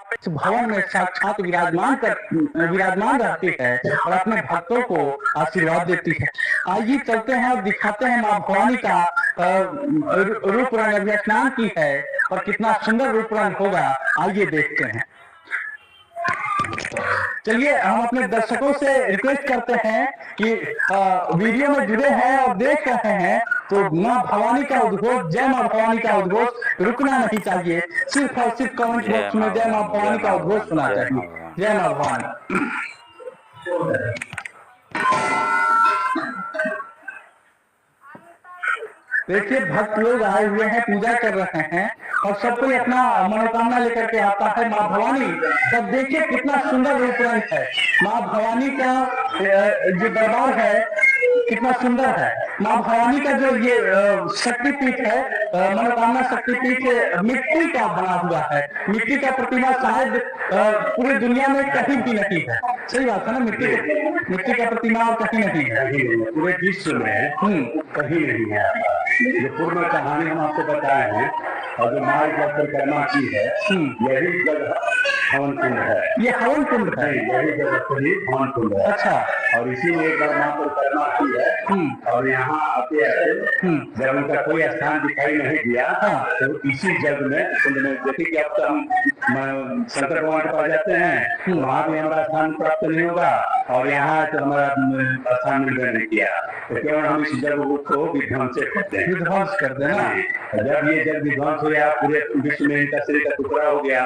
इस भवन में साक्षात विराजमान रहती है और अपने भक्तों को आशीर्वाद देती है। आइए चलते हैं और दिखाते हैं माँ भवानी का रूप रंग। अभी स्नान की है और कितना सुंदर रूप रंग होगा, आइए देखते हैं। चलिए हम अपने दर्शकों से रिक्वेस्ट करते हैं कि वीडियो में जुड़े हैं और देख रहे हैं तो माँ भवानी का उद्घोष, जय माँ भवानी का उद्घोष रुकना नहीं चाहिए। सिर्फ और सिर्फ कमेंट बॉक्स में जय माँ भवानी का उद्घोष सुना चाहिए। जय माँ भवानी। देखिए भक्त लोग आए हुए हैं, पूजा कर रहे हैं और सब कोई अपना मनोकामना लेकर के आता है माँ भवानी। तब देखिए कितना सुंदर रूप रंग है माँ भवानी का। जो दरबार है कितना सुंदर है। माँ भवानी का जो ये शक्तिपीठ है, मनोकामना शक्तिपीठ मिट्टी का बना हुआ है। मिट्टी का प्रतिमा शायद पूरी दुनिया में कहीं भी नहीं है। सही बात है ना, मिट्टी का प्रतिमा और कहीं नहीं है, पूरे विश्व में कहीं नहीं है। जो पूर्ण कहानी हम आपको बताए हैं और जो माँ जब परिक्रमा की है, यही जगह हवन कुंड है। ये हवन कुंड है, यही जगह हवन कुंड है। अच्छा। और इसी में एक बार माँ परिक्रमा की है और यहाँ आते आते जब उनका कोई स्थान दिखाई नहीं दिया तो इसी जग में कुंड में देखिए कि अब तो हम शंकर भगवान के पास जाते हैं, वहाँ भी हमारा स्थान प्राप्त नहीं होगा और यहाँ तो हमारा स्थान निर्णय नहीं किया, तो केवल हम इस जग को विध्वंस करते हैं, विध्वंस कर देना। जब ये जग विध्वंस हो गया, पूरे विश्व में इनका शरीर का टुकड़ा हो गया,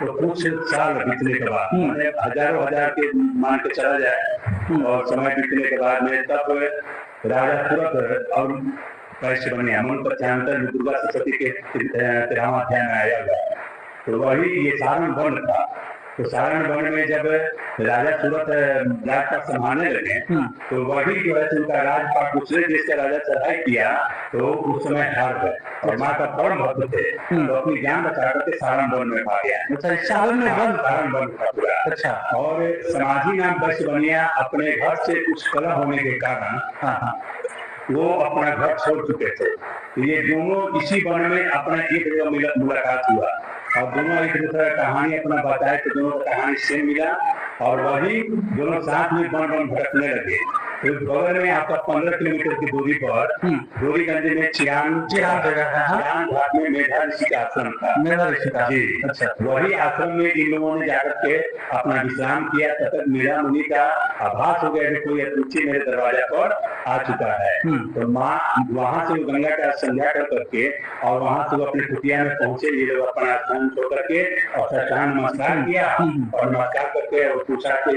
तो कुछ साल बीतने के बाद हजारों हजार के मान के चला जाए और समय बीतने के बाद में तब राजा तुरंत और कैसे बने मन पर दुर्गा सरस्वती के 13वां अध्याय में आया हुआ, तो वही ये सारण वन था। तो सारण वन में जब राजा सूरत राजपाट संभालने लगे तो वही जो है उनका राजपाट दूसरे देश का राजा चढ़ाई किया, तो उस समय हार गए और माँ का परम भक्त थे, तो अपनी जान बचा करके सारण वन में भाग गया। सारण वन था पूरा। अच्छा। और समाधि नाम वैश्य बनिया अपने घर से कुछ कलह होने के कारण वो अपना घर छोड़ चुके थे। तो ये दोनों इसी वन में अपना एक जगह मुलाकात हुआ और दोनों एक दूसरे कहानी अपना बताए, तो दोनों का कहानी सेम मिला और वही दोनों साथ में वन वन भटकने लगे। तो बगल में आपका 15 किलोमीटर की दूरी पर डोरीगंज में चिरान घाट में मेधा ऋषि का आश्रम था। मेधा ऋषि का जी। अच्छा। वही आश्रम में इन लोगों ने जाकर के अपना विश्राम किया, तब तक मेधा मुनि का आभास हो गया कि कोई अतिथि मेरे दरवाजा पर आ चुका है। तो माँ वहां से गंगा का संध्या कर करके और वहां से वो अपनी कुटिया में पहुंचे। ये लोग अपना स्थान छोड़ करके और साष्टांग नमस्कार किया और नमस्कार करके और पूछा कि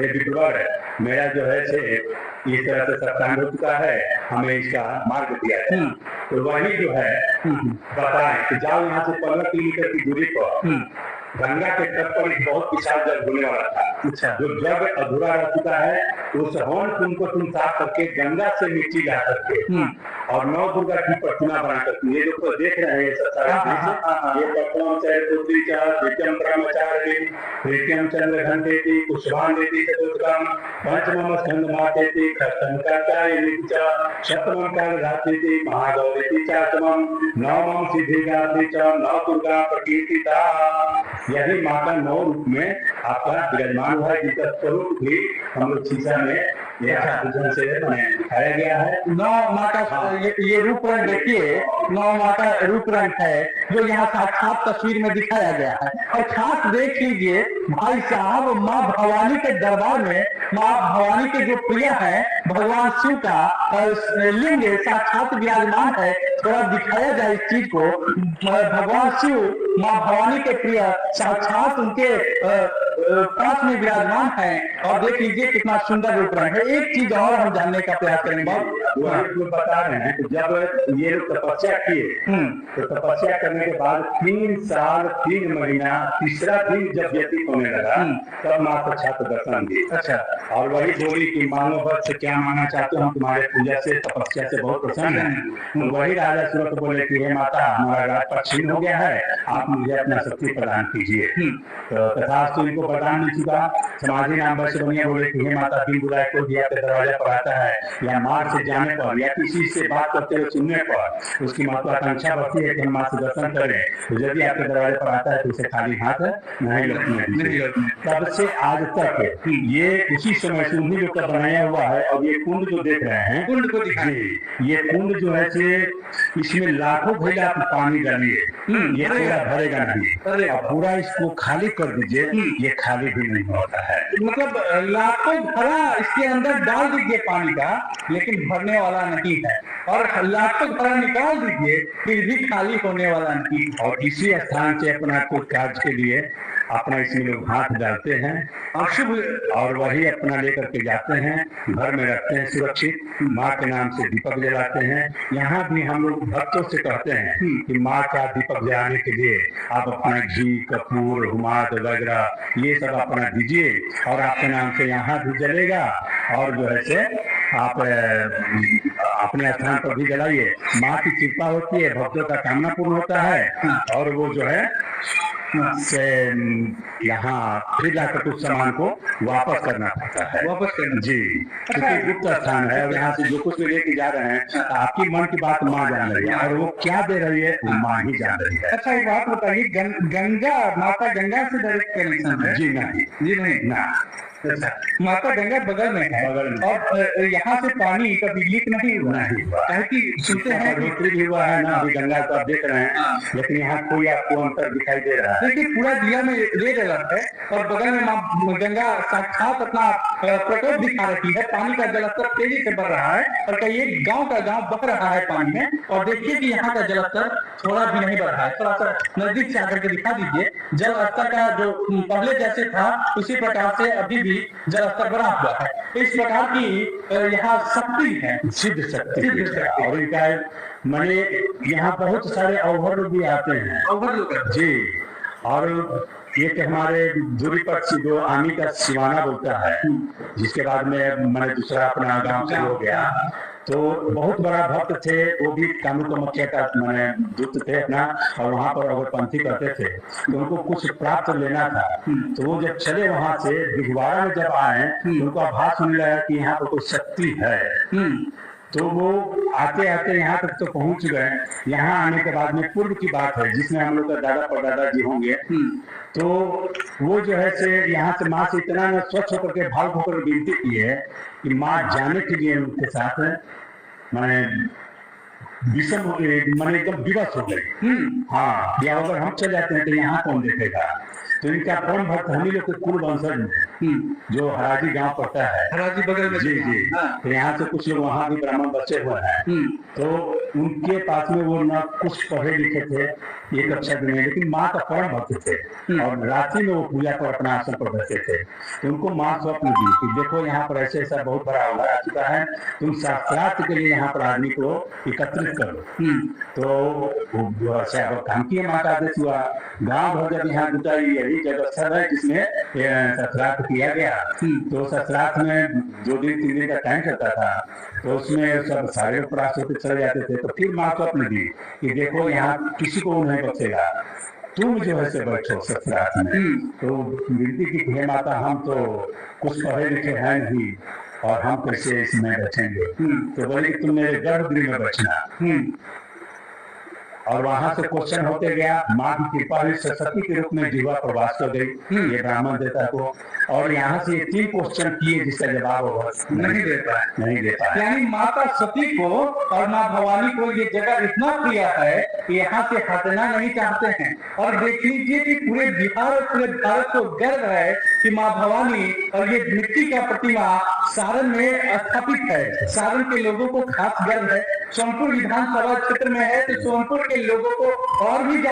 विप्रवर मेरा जो है से इस तरह से सत्संग हो चुका है, हमें इसका मार्ग दिया है। तो वही जो है बताएं कि जाओ यहाँ से 15 किलोमीटर की दूरी पर गंगा के तट पर एक बहुत विशाल जग होने वाला था। अच्छा। जो जग अधूरा रह चुका है, उस हवन कुंड को तुम साफ करके गंगा से मिट्टी ला करके और नौ दुर्गा की प्रतिमा बना करके, ये जो देख रहे हैं ये प्रथम पुत्री द्वितीयम ब्रह्मचारिणी तृतीयम चंद्र घंटेति पुष्पांडेति चतुर्थम पंचमम स्कंद मातेति षष्ठम कार्यायिनी च सप्तमम कालरात्रिति महागौरीति च अष्टमम नवमम सिद्धिदात्री च नव दुर्गा प्रकीर्तिता। यही माँ का 9 रूप में आपका विराजमान हुआ है, जिसका स्वरूप भी हम लोग शीशा में से दिखाया गया है। 9 माँ का ये रूप रंग देखिए, 9 माँ का रूप रंग है जो यहाँ साक्षात तस्वीर में दिखाया गया है। और खास देख लीजिए भाई साहब, माँ भवानी के दरबार में माँ भवानी के जो प्रिय है भगवान शिव का लिंग साक्षात विराजमान है। थोड़ा दिखाया जाए इस चीज को। भगवान शिव माँ भवानी के प्रिय साक्षात उनके पास में विराजमान है और देख लीजिए कितना सुंदर रूप रंग है। एक चीज और हम जानने का प्रयास करेंगे। वो बता रहे हैं कि जब ये लोग तपस्या किए तो तपस्या करने के बाद 3 साल 3 महीना तीसरा दिन जब व्यतीत होने लगा तब माँ साक्षात दर्शन दी। अच्छा। और वही बोली कि मानो भक्त से क्या मांगना चाहते हो, हम तुम्हारे पूजा से तपस्या से बहुत प्रसन्न हैं। तो वही राजा सूरत बोले कि हे माता, हमारा राजपाट छीन हो गया है, आप मुझे अपना शक्ति प्रदान कीजिए। तो तथास्तु इनको वरदान मिल चुका। समाधि नाम वैसे बनिया बोले कि हे माता बिन बुलाए कोई भी आपके दरवाजा पर आता है या मार्ग से जाने पर या किसी से बात करते हुए सुनने पर उसकी महत्वाकांक्षा बढ़ती है कि हम माँ से दर्शन करें। तो यदि आपके दरवाजे पर आता है तो उसे खाली हाथ नहीं लौटने दीजिए। तब से आज तक ये उसी समय से उन्हीं लोग का बनाया हुआ है। और ये कुंड जो देख रहे हैं, कुंड को दिखाइए, ये कुंड जो है से इसमें लाखों घैला आप पानी डालिए, ये पूरा भरेगा नहीं। और पूरा इसको खाली कर दीजिए, ये खाली भी नहीं होता है। मतलब लाखों भरा इसके अंदर डाल दीजिए पानी का, लेकिन भरने वाला नहीं है। और लाखों भरा निकाल दीजिए, फिर भी खाली होने वाला नहीं। और इसी स्थान से अपना कुछ कार्य के लिए अपना इसमें लोग हाथ डालते हैं और शुभ, और वही अपना लेकर के जाते हैं, घर में रखते हैं सुरक्षित। माँ के नाम से दीपक जलाते हैं। यहाँ भी हम लोग भक्तों से कहते हैं कि माँ का दीपक जलाने के लिए आप अपना घी, कपूर, हुमाद वगैरह ये सब अपना दीजिए और आपके नाम से यहाँ भी जलेगा। और जो है से आप अपने स्थान पर भी जलाइए। माँ की कृपा होती है, भक्तों का कामना पूर्ण होता है। और वो जो है से यहाँ फिर जाकर कुछ सामान को वापस करना पड़ता है। वापस करना जी, क्योंकि गुप्त स्थान है और यहाँ से जो कुछ भी लेके जा रहे हैं आपकी मन की बात माँ जान रही है और वो क्या दे रही है वो माँ ही जान रही है। अच्छा, एक बात बताइए, गंगा माता गंगा से डायरेक्ट कनेक्शन है? जी नहीं, जी नहीं ना। अच्छा, माता गंगा बगल में है, बगल में। और यहाँ से पानी कभी लीक नहीं हुआ? नहीं हुआ। कहे कि सुनते हैं कि बढ़ोतरी भी हुआ है ना, अभी गंगा को आप देख रहे हैं, लेकिन यहाँ कोई आपको अंतर दिखाई दे रहा है। देखिए पूरा दिया में रेड अलर्ट है और बगल में माँ गंगा साक्षात अपना प्रकोप दिखा रही है। पानी का जलस्तर तेजी से बढ़ रहा है और कई एक गांव का गांव बह रहा है पानी में। और देखिए कि यहाँ का जलस्तर थोड़ा भी नहीं बढ़ रहा है। थोड़ा सा नजदीक से आकर के दिखा दीजिए, जल स्तर का जो पहले जैसे था उसी प्रकार से अभी भी जल स्तर बढ़ा हुआ है। इस प्रकार की यहाँ शक्ति है, सिद्ध शक्ति। और इनका माने यहाँ बहुत सारे अवघड़ लोग भी आते हैं। जी, और एक हमारे दूरी पर जो आमी का सिवाना बोलता है, जिसके बाद में मैंने दूसरा अपना गांव से हो गया। तो बहुत बड़ा भक्त थे, वो भी कानू कामाख्या का मैंने दूत थे अपना, और वहाँ पर अगरपंथी करते थे। तो उनको कुछ प्राप्त लेना था, तो वो जब चले वहाँ से दिघवाड़ा में जब आए तो उनको आभास होने लगा कि यहाँ पर कोई शक्ति है। तो वो आते आते यहाँ तक तो पहुंच गए। यहाँ आने के बाद में पूर्व की बात है जिसमें हम लोग का दादा परदादा जी होंगे। तो वो जो है से यहाँ से माँ से इतना स्वच्छ होकर के भाव होकर विनती की है कि माँ जाने के लिए उनके साथ मैंने विषम हो गई, मैंने एकदम विवश हो गई। हाँ, या अगर हम चले जाते हैं तो यहाँ कौन देखेगा। तो इनका परम भक्त हम ही लोग के कुल वंशज में जो हराजी गांव पड़ता है, हराजी बगल में। जी जी, तो यहाँ से कुछ लोग वहाँ भी ब्राह्मण बचे हुए हैं। तो उनके पास में वो न कुछ पढ़े लिखे थे, ये कक्षा में, लेकिन माँ का परम भक्त थे और रात्रि में वो पूजा कर अपना आसन पर बैठे थे। तो उनको माँ स्वप्न दी कि देखो यहाँ पर ऐसे ऐसा बहुत बड़ा अवसर आ चुका है, तुम शास्त्रार्थ के लिए यहाँ पर आदमी को एकत्रित करो। तो काम किए, माँ का आदेश हुआ। गाँव भर जब यहाँ जुटाई, यही जगह स्थल है जिसमें शास्त्रार्थ किया गया। तो शास्त्रार्थ में 2 दिन 3 दिन का टाइम चलता था, तो उसमें सब सारे उपरास होते चले जाते थे। तो फिर माँ स्वप्न दी कि देखो यहाँ किसी को नहीं बचेगा, तुम जो है से बैठो सत्रार्थ में। तो विनती की हे माता, हम तो कुछ पढ़े लिखे हैं नहीं और हम कैसे इसमें बैठेंगे। तो बोले कि तुम मेरे गर्भगृह में बैठना। और वहां से क्वेश्चन होते गया। माँ की कृपा हुई, सरस्वती के रूप में जीवा प्रवास कर गई ये ब्राह्मण देवता को। और यहाँ से 3 क्वेश्चन किए जिसका जवाब वो नहीं दे पाया। यानी माता सती को और माँ भवानी को ये जगह इतना प्रिय है कि यहाँ से हटना नहीं चाहते हैं। और देख लीजिए कि पूरे बिहार और पूरे भारत को गर्व है कि माँ भवानी और ये मिट्टी का प्रतिमा सारण में स्थापित है। सारण के लोगों को खास गर्व है। सोनपुर विधानसभा क्षेत्र में है तो सोनपुर के लोगों को और भी